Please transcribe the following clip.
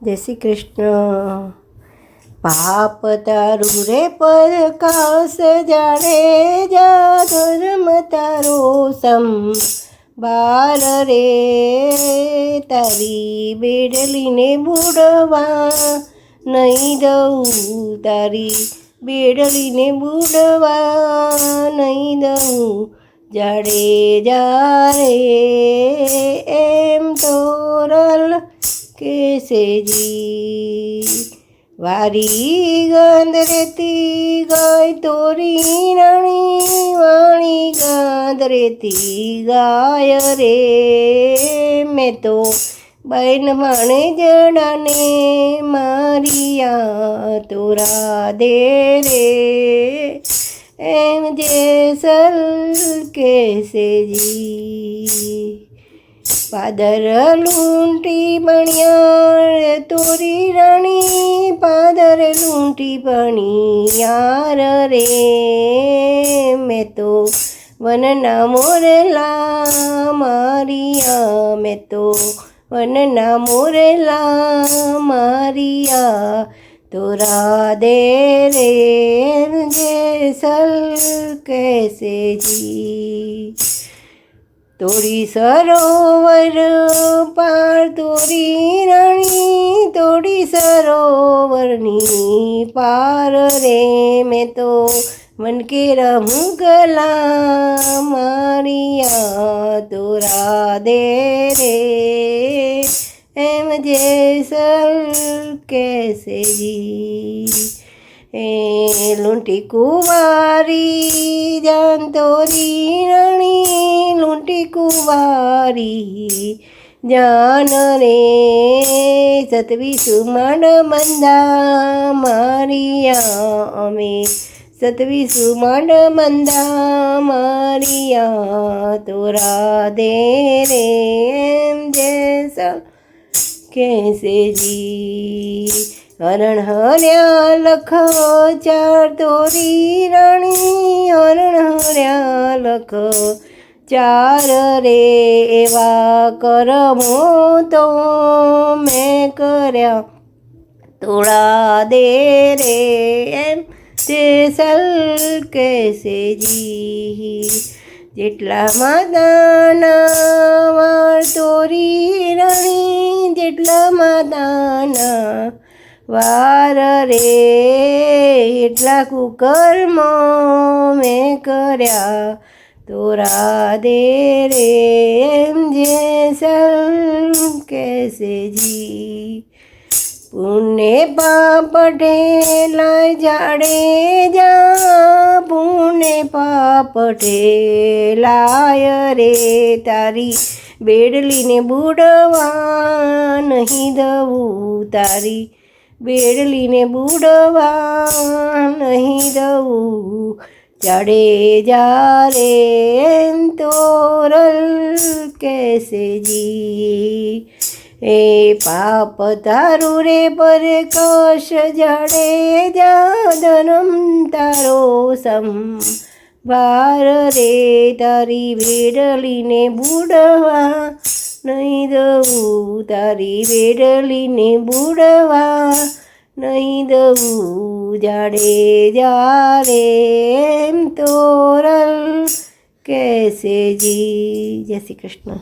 જય શ્રી કૃષ્ણ. પાપ તારું રે પ્રકાશ જાણે જા ધર્મ તારો સંભાળ રે. તારી બેડલીને બુડવા નહીં દઉં, તારી બેડલીને બુડવા નહીં દઉં. જાડેજા રે એમ તોરલ કેસેજી. વારી ગાંદરેતી ગાય તોરી રાણી, વાણી ગાંદરેતી ગાય રે. મેં તો બહેન માણે જડાને મારિયા તોરા દે રે. એમ જેસલ કેસેજી. પાદર લૂંટી બણિયાર તોરી રાણી, પાદર લૂંટી બણિયાર રે. મેં તો વનના મોરલા મારિયા, મેં તો વનના મોરલા મારિયા તોરા દે રે. જેસલ કેસેજી. તોડી સરોવર પાર તોરી રાણી, તોડી સરોવરની પાર રે. મેં તો મનકે રહું ગલા મારિયા તોરા દે રે. એમ જેસલ કેસેજી. એ લૂંટી કુંવારી જાન તોરી રાણી, લૂંટી કુંવારી જાન રે. 27 માંડ મંદા મારિયા અમે, 27 માંડ મંદા મારિયા તોરા દે રે. એમ જેસલ કેસેજી. હરણ હર્યા લખ 4 તોરી રાણી, હરણ હર્યા લખ 4 રે. એવા કરમો તો મેં કર્યા તોળા દે રે. એમ જેસલ કેસેજી. જેટલામાં દાના વાર તોરી રાણી, જેટલામાં દાના વાર રે. એટલા કુકર્મો મેં કર્યા તોરા દે રે. એમ જેસલ કેસેજી. પુણે પાપ ઢેલાય જાડેજા, પુણે પાપ ઢેલાય રે. તારી બેડલીને બુડવા નહીં દઉં, તારી બેડલીને બુડવા નહીં દઉં. જાડેજા રે એમ તોરલ કેસેજી. એ પાપ તારું રે પ્રકાશ જાડેજા, ધર્મ તારો સંભાળ રે. તારી બેડલીને બુડવા નહીં દઉં, તારી બેડલીને બુડવા નહીં દઉં. જાડેજા રે એમ તોરલ કેસેજી. જય શ્રી કૃષ્ણ.